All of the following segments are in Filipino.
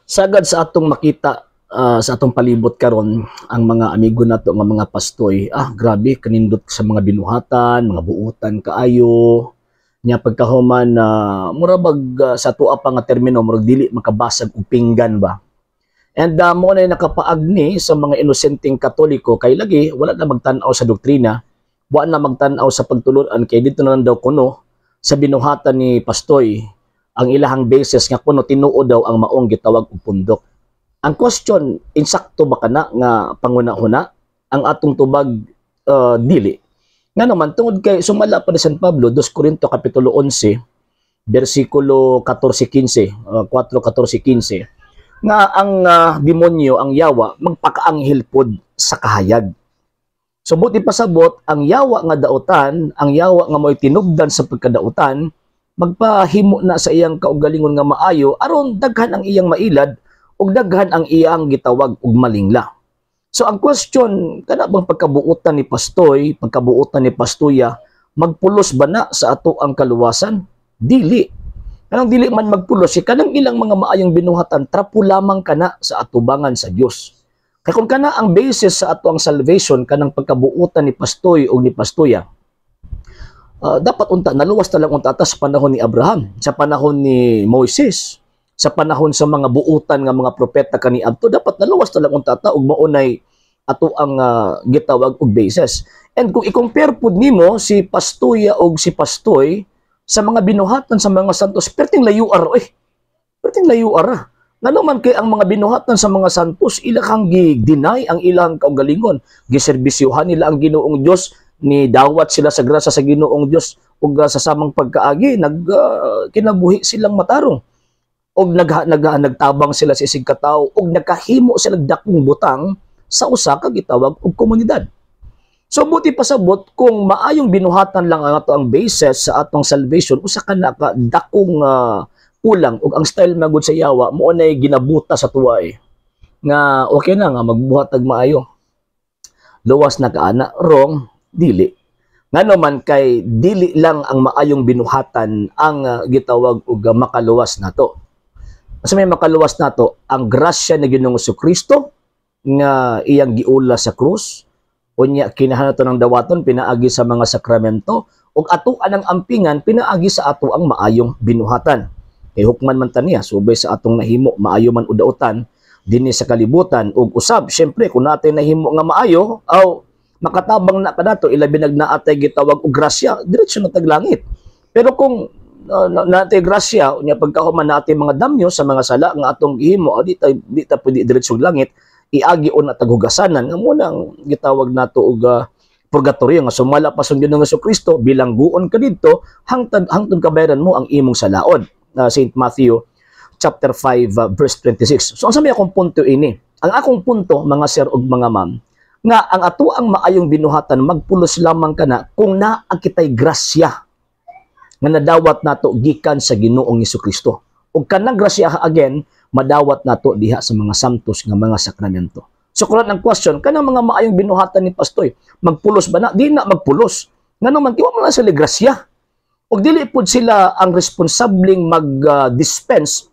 Sagad sa atong makita sa atong palibot karon ang mga amigo nato nga mga pastoy, grabe kanindot sa mga binuhatan, mga buutan kaayo nya pagkahuman na mura bag sa tuwa pa nga termino murag dili makabasag og pinggan ba. And mo na nakapaagni sa mga inosenteng Katoliko kay lagi wala na magtan-aw sa doktrina, wa na magtan-aw sa pagtulon kay dito na lang daw kuno sa binuhatan ni pastoy ang ilahang basis nga kuno tinuo daw ang maong gitawag og pundok. Ang question, insakto ba kana nga panguna-una ang atong tubag dili? Nga naman tungod kay sumala pa ni San Pablo 2 Corinto kapitulo 11 bersikulo 14-15, 4:14-15 nga ang demonyo, ang yawa magpakaanghel pod sa kahayag. So buti pasabot ang yawa nga dautan, ang yawa nga mo'y tinubdan sa pagkadautan, magpahimo na sa iyang kaugalingon nga maayo aron daghan ang iyang mailad ug daghan ang iyang gitawag og malingla. So ang question, kana bang pagkabuutan ni pastoy, pagkabuutan ni pastoya, magpulos ba na sa ato ang kaluwasan? Dili. Kanang dili man magpulos, kanang ilang mga maayong binuhatan, trapo lamang kana sa atubangan sa Dios. Kaya kung kana ang basis sa ato ang salvation, kanang pagkabuutan ni pastoy o ni pastoya, dapat unta, naluwas talang unta sa panahon ni Abraham, sa panahon ni Moises, sa panahon sa mga buutan nga mga propeta kaniadto, dapat naluwas talang unta ug maunay ato ang gitawag og basis. And kung i-compare pud nimo si pastoya og si pastoy sa mga binuhatan sa mga santos, perting layo ara perting layo ara. Ngano man kay ang mga binuhatan sa mga santos ilang gi-deny ang ilang kaugalingon, giserbisyuhan nila ang Ginoong Dios, ni dawat sila sa grasa sa Ginoong Dios ug sa samang pagkaagi kinabuhi silang matarong ug nagtabang sila sa isig katawo ug nagkahimo sila dakong butang sa usa ka gitawag og komunidad. So buti pasabot kung maayong binuhatan lang ang ato ang basis sa atong salvation, usa ka na ka dakong kulang ug ang style magud sa yawa mo nay ginabuta sa tuwa nga okay na nga magbuhatag maayo. Luwas na kaana, wrong, dili. Ngano man kay dili lang ang maayong binuhatan ang gitawag og makaluwas nato. Sa may makaluwas nato ang grasya ni Ginoong Jesucristo nga iyang giula sa krus, unya kinahanglan ng dawaton pinaagi sa mga sakramento ug atuan ang ampingan pinaagi sa ato ang maayong binuhatan. Kay hukman man taniya subay sa atong nahimo maayo man udautan dinhi sa kalibutan ug usab syempre kung natin nahimo nga maayo aw makatabang na kanato ilabi nagnaatay gitawag og grasya diretso na taglangit. Pero kung natay grasya unya pagkahuman natin mga damyo sa mga sala nga atong gihimo di ta pwede diretso langit, iagi on at taghugasanan nga muna ang gitawag nato og purgatorio nga sumala pa sa Ginoong Jesucristo bilangguon ka didto hangtod kabayaran mo ang imong salaod. St. Matthew chapter 5 verse 26. So ang sabi akong punto ini, ang akong punto mga sir ug mga ma'am, nga ang ato ang maayong binuhatan magpulos lamang kana kung naa kitay grasya nga nadawat nato gikan sa Ginoong Jesucristo. Ug kanang grasya again madawat nato diha sa mga santos nga mga sakramento. So kung ang question, kanang mga maayong binuhatan ni pastoy, magpulos ba na? Di na magpulos. Ngano man tiwa man sila grasya. Ug dili pud sila ang responsableng mag-dispense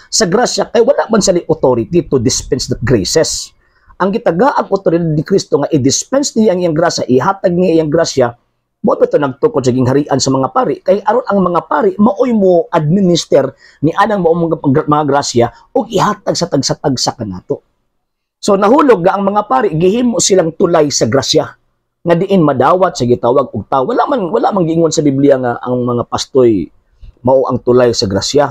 sa grasya kay wala man sila authority to dispense the graces. Ang gitagaang otoridad ni Kristo nga i-dispense niya ang iyang grasya, ihatag niya iyang grasya, mo ito nagtukod sa gingharian sa mga pari. Kay aron ang mga pari maoy mo administer ni anang mga grasya ug ihatag sa tagsa-tagsa kanato. So nahulog nga ang mga pari gihimo silang tulay sa grasya nga diin madawat sa gitawag og tawo. Wala man giingon sa Biblia nga ang mga pastoy mao ang tulay sa grasya.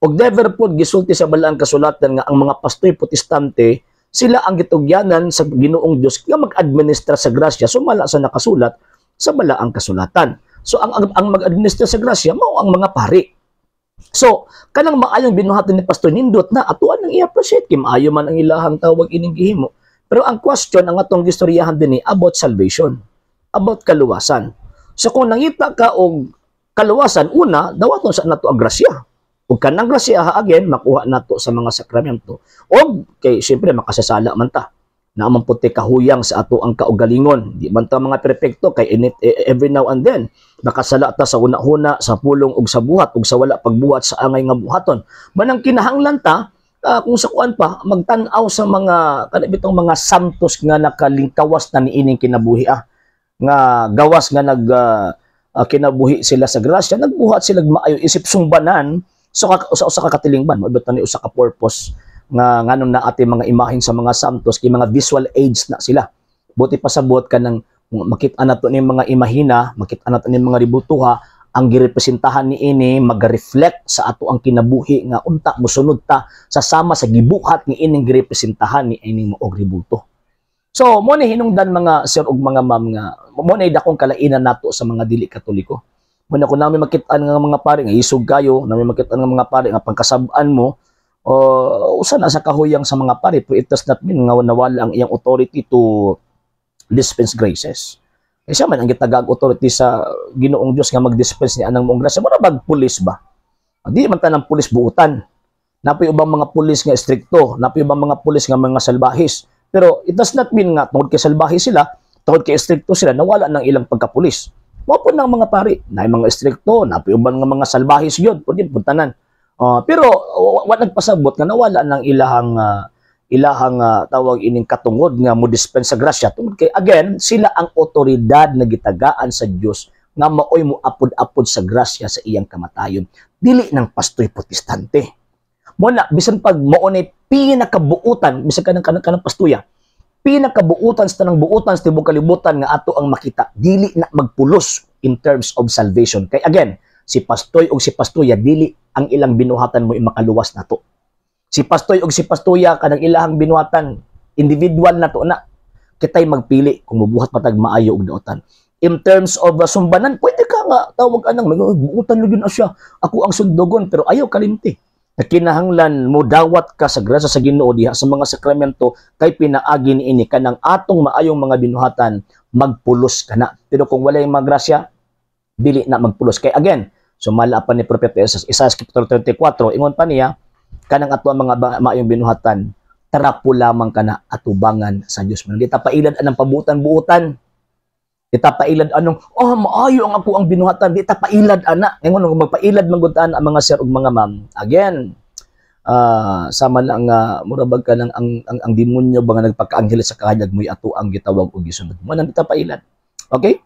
Og never pod gisulti sa balaang kasulatan nga ang mga pastoy protestante sila ang gitugyanan sa Ginoong Dios nga mag-administer sa grasya sumala sa nakasulat sa balaang kasulatan. So ang mag-administer sa grasya mao ang mga pari. So kanang maayong binuhatan ni pastor nindot na atuan ang i-appreciate kay maayo man ang ilahang tawag ining gihimo. Pero ang question ang atong gistoryahan dinhi about salvation, about kaluwasan. So kung nangita ka og kaluwasan una dawaton sa nato ang grasya. Ug kanang grasya again makuha nato sa mga sakramento. Og kay syempre makasasala man ta. Naman puti kahuyang sa ato ang kaugalingon. Di man ta mga perpekto kay every now and then nakasala ta sa una-huna, sa pulong ug sa buhat ug sa wala pagbuhat sa angay nga buhaton. Manang kinahanglan ta kung sa kuan pa magtan-aw sa mga kanabitong mga santos nga nakalingkawas na niining kinabuhi nga gawas nga kinabuhi sila sa grasya, nagbuhat sila maayo isip sumbanan sa usa ka katilingban mo ibot ni usa ka purpose nga nganong na ate mga imahen sa mga santos kay mga visual aids na sila. Buti pasabot ka ng makita nato ni mga imahina, makita nato ni mga ributuha ang girepresentahan ni ini mag-reflect sa ato ang kinabuhi nga unta mosunod ta sa sama sa gibuhat ni ining girepresentahan ni ining maog ributo. So mo ni hinungdan mga sir ug mga ma'am nga mo ni dakong kalainan nato sa mga dili Katoliko. Mo na kun nami makit-an nga mga pare nga isog kayo, nami makit-an nga mga pare nga pagkasab-an mo usa na sa kahuyang sa mga pare, pero it does not mean nga nawala ang iyang authority to dispense graces. Siya man ang gitagag authority sa Ginoong Dios nga mag-dispense ni anang mong grasya. Mura bag pulis ba? Di man tanang pulis buutan. Napoy ubang mga pulis nga strikto, napoy ubang mga pulis nga mga salbahis. Pero it does not mean nga tungod kay salbahis sila, tungod kay strikto sila nawala ng ilang pagkapulis. Mo po ng mga pari, na mga strikto, napoy ubang nga mga salbahis gyud, pud puntanan. Pero wa nagpasabot nga nawala ng ilahang tawag ining katungod nga mo dispense sa grasya tungod kay again sila ang otoridad na gitagaan sa Dios nga maoy mo apod-apod sa grasya sa iyang kamatayon dili ng pastoy protestante mo na bisan pag mao ni pinakabuutan bisan kanang pastoya pinakabuutan sa tanang buutan sa tibuok kalibutan nga ato ang makita dili na magpulos in terms of salvation kay again si pastoy ug si pastoya dili ang ilang binuhatan mo makaluwas nato. Si pastoy ug si pastoya kanang ilahang binuhatan individual na to na kitay magpili kung mabuhat matag maayo og daotan. In terms of sumbanan pwede ka nga tawag anang buutan gyud na siya ako ang sundogon pero ayaw kalimti. Kinahanglan mo dawat ka sa grasya sa Ginoo diha sa mga sakramento kay pinaagi niini kanang atong maayong mga binuhatan magpulos kana. Pero kung walay mga grasya dili na magpulos kay again sumala pa ni propeta Isaías kapitulo 34 ingon pa niya kanang ato ang mga maayong binuhatan tarapo lamang kana atubangan sa Dios. Di ta pailad anang pabuutan-buutan. Di ta pailad anong maayo ang ako ang binuhatan. Di ta pailad ana. Ingon magpailad manggutan ang mga sir ug mga ma'am. Again, sama lang nga murabag ka ng ang demonyo ba nga nagpakaanghel sa kahayag mo'y ato ang gitawag og gisunod. Mo nang di ta pailad. Okay?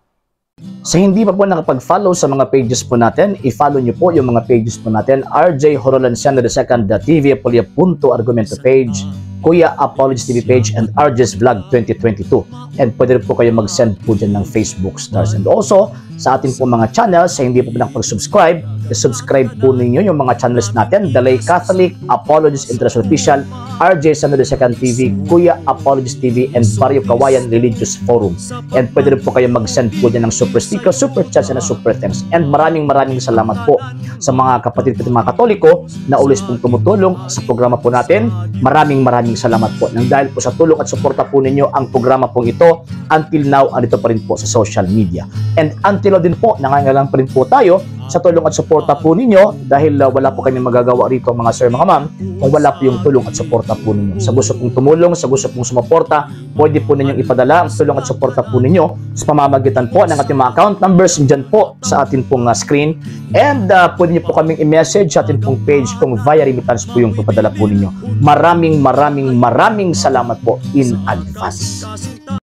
Sa hindi pa po nakapag-follow sa mga pages po natin, i-follow nyo po yung mga pages po natin, RJ Horolanciano II.TV, Argumento page, Kuya Apologist TV page, and RJ's Vlog 2022. And pwede rin po kayo mag-send po dyan ng Facebook stars. And also, sa ating po mga channels, sa hindi po nakapag-subscribe, i-subscribe po ninyo yung mga channels natin, The Lay Catholic, Apologist International Official, RJ Sano II.TV, Kuya Apologist TV, and Barrio Kawayan Religious Forum. And pwede rin po kayo mag-send po dyan ng super sticker, super chats, and super thanks. And maraming salamat po sa mga kapatid at mga Katoliko na ulis pong tumutulong sa programa po natin. Maraming salamat po. Nang dahil po sa tulong at suporta po ninyo ang programa po ito, until now, andito pa rin po sa social media. And until din po, nangangailangan pa rin po tayo sa tulong at suporta po ninyo dahil wala po kami magagawa rito mga sir, mga ma'am, kung wala po yung tulong at suporta po ninyo. Sa gusto pong tumulong, sa gusto pong sumuporta, pwede po ninyong ipadala ang tulong at suporta po ninyo sa pamamagitan po ng ating mga account numbers dyan po sa ating pong screen. And pwede niyo po kaming i-message sa ating pong page kung via remittance po yung papadala po ninyo. Maraming salamat po in advance.